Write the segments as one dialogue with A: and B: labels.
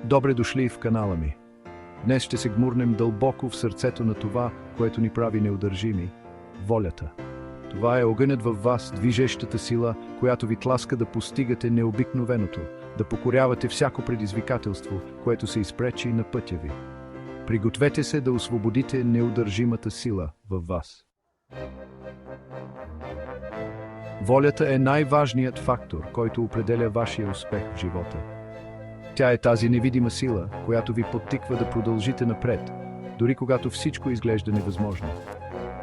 A: Добре дошли в канала ми. Днес ще се гмурнем дълбоко в сърцето на това, което ни прави неудържими – волята. Това е огънят във вас, движещата сила, която ви тласка да постигате необикновеното, да покорявате всяко предизвикателство, което се изпречи на пътя ви. Пригответе се да освободите неудържимата сила във вас. Волята е най-важният фактор, който определя вашия успех в живота. Тя е тази невидима сила, която ви подтиква да продължите напред, дори когато всичко изглежда невъзможно.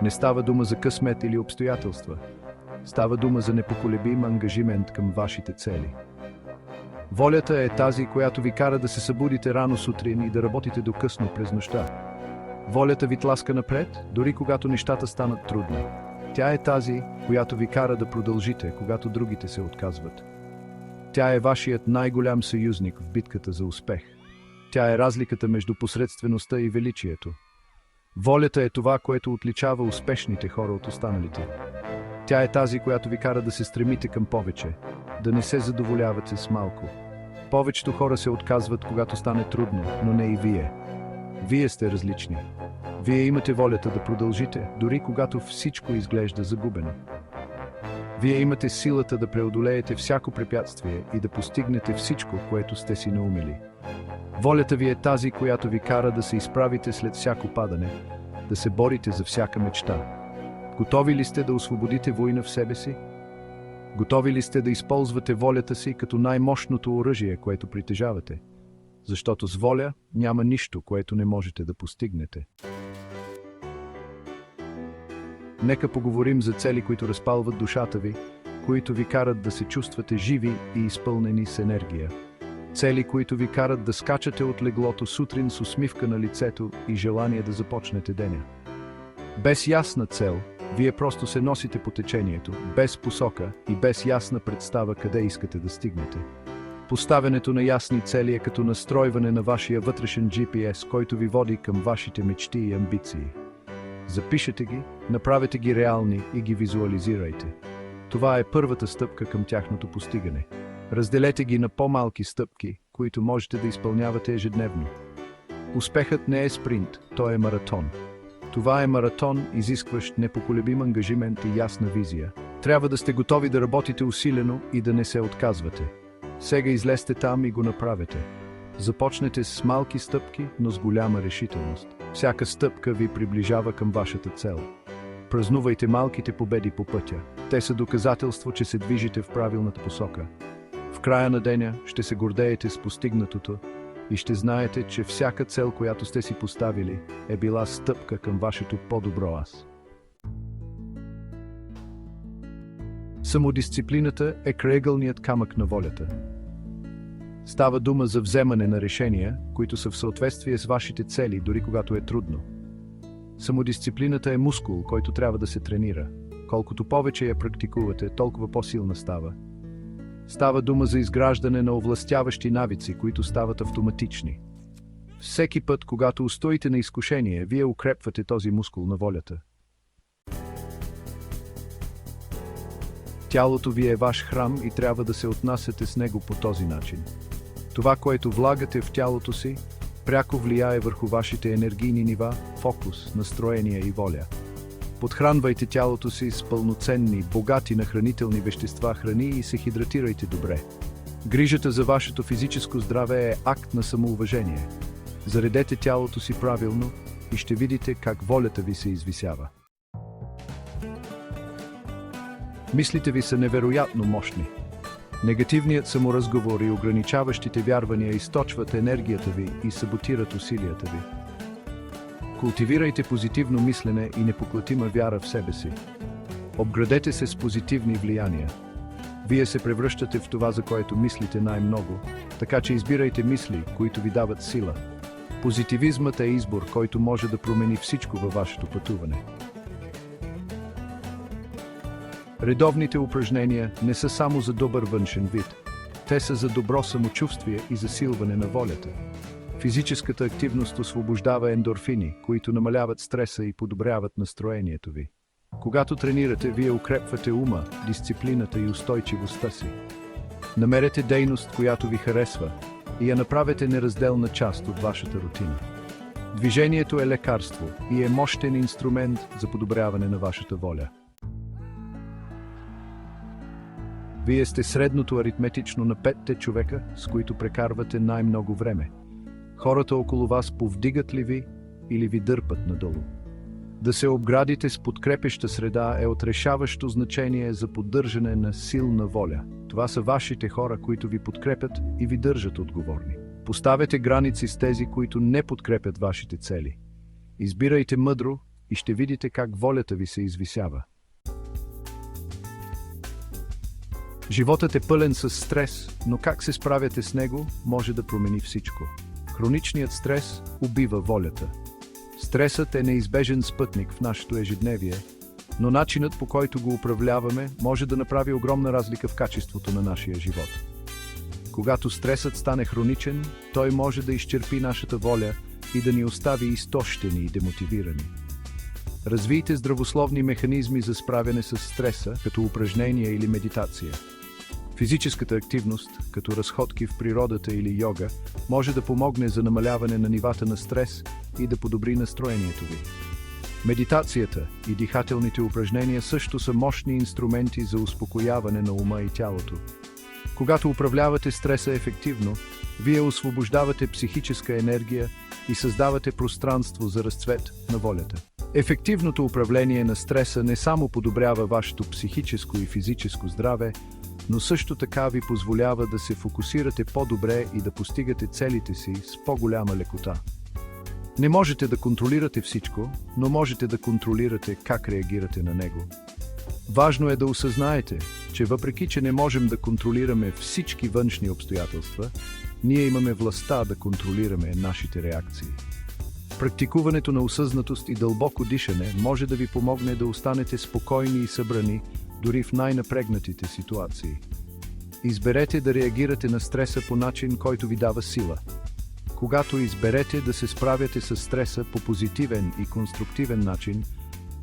A: Не става дума за късмет или обстоятелства. Става дума за непоколебим ангажимент към вашите цели. Волята е тази, която ви кара да се събудите рано сутрин и да работите до късно през нощта. Волята ви тласка напред, дори когато нещата станат трудни. Тя е тази, която ви кара да продължите, когато другите се отказват. Тя е вашият най-голям съюзник в битката за успех. Тя е разликата между посредствеността и величието. Волята е това, което отличава успешните хора от останалите. Тя е тази, която ви кара да се стремите към повече, да не се задоволявате с малко. Повечето хора се отказват, когато стане трудно, но не и вие. Вие сте различни. Вие имате волята да продължите, дори когато всичко изглежда загубено. Вие имате силата да преодолеете всяко препятствие и да постигнете всичко, което сте си наумили. Волята ви е тази, която ви кара да се изправите след всяко падане, да се борите за всяка мечта. Готови ли сте да освободите война в себе си? Готови ли сте да използвате волята си като най-мощното оръжие, което притежавате? Защото с воля няма нищо, което не можете да постигнете. Нека поговорим за цели, които разпалват душата ви, които ви карат да се чувствате живи и изпълнени с енергия. Цели, които ви карат да скачате от леглото сутрин с усмивка на лицето и желание да започнете деня. Без ясна цел, вие просто се носите по течението, без посока и без ясна представа къде искате да стигнете. Поставянето на ясни цели е като настройване на вашия вътрешен GPS, който ви води към вашите мечти и амбиции. Запишете ги, направете ги реални и ги визуализирайте. Това е първата стъпка към тяхното постигане. Разделете ги на по-малки стъпки, които можете да изпълнявате ежедневно. Успехът не е спринт, той е маратон. Това е маратон, изискващ непоколебим ангажимент и ясна визия. Трябва да сте готови да работите усилено и да не се отказвате. Сега излезте там и го направете. Започнете с малки стъпки, но с голяма решителност. Всяка стъпка ви приближава към вашата цел. Празнувайте малките победи по пътя. Те са доказателство, че се движите в правилната посока. В края на деня ще се гордеете с постигнатото и ще знаете, че всяка цел, която сте си поставили, е била стъпка към вашето по-добро аз. Самодисциплината е крайъгълният камък на волята. Става дума за вземане на решения, които са в съответствие с вашите цели, дори когато е трудно. Самодисциплината е мускул, който трябва да се тренира. Колкото повече я практикувате, толкова по-силна става. Става дума за изграждане на овластяващи навици, които стават автоматични. Всеки път, когато устоите на изкушение, вие укрепвате този мускул на волята. Тялото ви е ваш храм и трябва да се отнасяте с него по този начин. Това, което влагате в тялото си, пряко влияе върху вашите енергийни нива, фокус, настроение и воля. Подхранвайте тялото си с пълноценни, богати на хранителни вещества храни и се хидратирайте добре. Грижата за вашето физическо здраве е акт на самоуважение. Заредете тялото си правилно и ще видите как волята ви се извисява. Мислите ви са невероятно мощни. Негативният саморазговор и ограничаващите вярвания източват енергията ви и саботират усилията ви. Култивирайте позитивно мислене и непоклатима вяра в себе си. Обградете се с позитивни влияния. Вие се превръщате в това, за което мислите най-много, така че избирайте мисли, които ви дават сила. Позитивизмът е избор, който може да промени всичко във вашето пътуване. Редовните упражнения не са само за добър външен вид. Те са за добро самочувствие и засилване на волята. Физическата активност освобождава ендорфини, които намаляват стреса и подобряват настроението ви. Когато тренирате, вие укрепвате ума, дисциплината и устойчивостта си. Намерете дейност, която ви харесва, и я направете неразделна част от вашата рутина. Движението е лекарство и е мощен инструмент за подобряване на вашата воля. Вие сте средното аритметично на 5 човека, с които прекарвате най-много време. Хората около вас повдигат ли ви или ви дърпат надолу? Да се обградите с подкрепеща среда е от решаващо значение за поддържане на силна воля. Това са вашите хора, които ви подкрепят и ви държат отговорни. Поставете граници с тези, които не подкрепят вашите цели. Избирайте мъдро и ще видите как волята ви се извисява. Животът е пълен с стрес, но как се справяте с него, може да промени всичко. Хроничният стрес убива волята. Стресът е неизбежен спътник в нашето ежедневие, но начинът, по който го управляваме, може да направи огромна разлика в качеството на нашия живот. Когато стресът стане хроничен, той може да изчерпи нашата воля и да ни остави изтощени и демотивирани. Развийте здравословни механизми за справяне с стреса, като упражнения или медитация. Физическата активност, като разходки в природата или йога, може да помогне за намаляване на нивата на стрес и да подобри настроението ви. Медитацията и дихателните упражнения също са мощни инструменти за успокояване на ума и тялото. Когато управлявате стреса ефективно, вие освобождавате психическа енергия и създавате пространство за разцвет на волята. Ефективното управление на стреса не само подобрява вашето психическо и физическо здраве, но също така ви позволява да се фокусирате по-добре и да постигате целите си с по-голяма лекота. Не можете да контролирате всичко, но можете да контролирате как реагирате на него. Важно е да осъзнаете, че въпреки че не можем да контролираме всички външни обстоятелства, ние имаме властта да контролираме нашите реакции. Практикуването на осъзнатост и дълбоко дишане може да ви помогне да останете спокойни и събрани, дори в най-напрегнатите ситуации. Изберете да реагирате на стреса по начин, който ви дава сила. Когато изберете да се справяте с стреса по позитивен и конструктивен начин,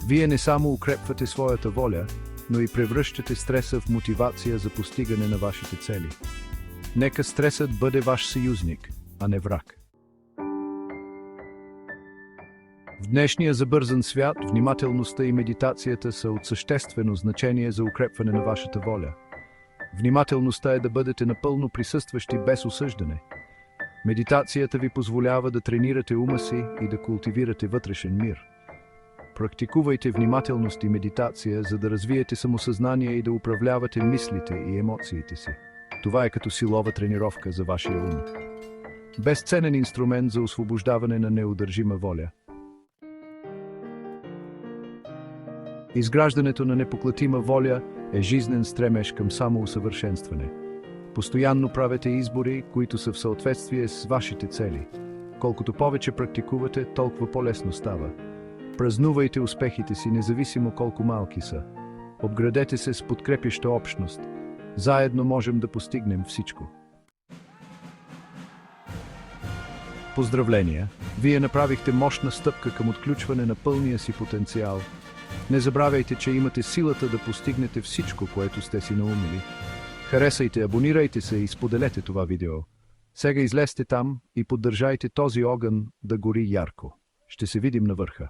A: вие не само укрепвате своята воля, но и превръщате стреса в мотивация за постигане на вашите цели. Нека стресът бъде ваш съюзник, а не враг. В днешния забързан свят, внимателността и медитацията са от съществено значение за укрепване на вашата воля. Внимателността е да бъдете напълно присъстващи без осъждане. Медитацията ви позволява да тренирате ума си и да култивирате вътрешен мир. Практикувайте внимателност и медитация, за да развиете самосъзнание и да управлявате мислите и емоциите си. Това е като силова тренировка за вашия ум. Безценен инструмент за освобождаване на неудържима воля. Изграждането на непоклатима воля е жизнен стремеж към самоусъвършенстване. Постоянно правете избори, които са в съответствие с вашите цели. Колкото повече практикувате, толкова по-лесно става. Празнувайте успехите си, независимо колко малки са. Обградете се с подкрепяща общност. Заедно можем да постигнем всичко. Поздравления! Вие направихте мощна стъпка към отключване на пълния си потенциал. Не забравяйте, че имате силата да постигнете всичко, което сте си наумили. Харесайте, абонирайте се и споделете това видео. Сега излезте там и поддържайте този огън да гори ярко. Ще се видим на върха.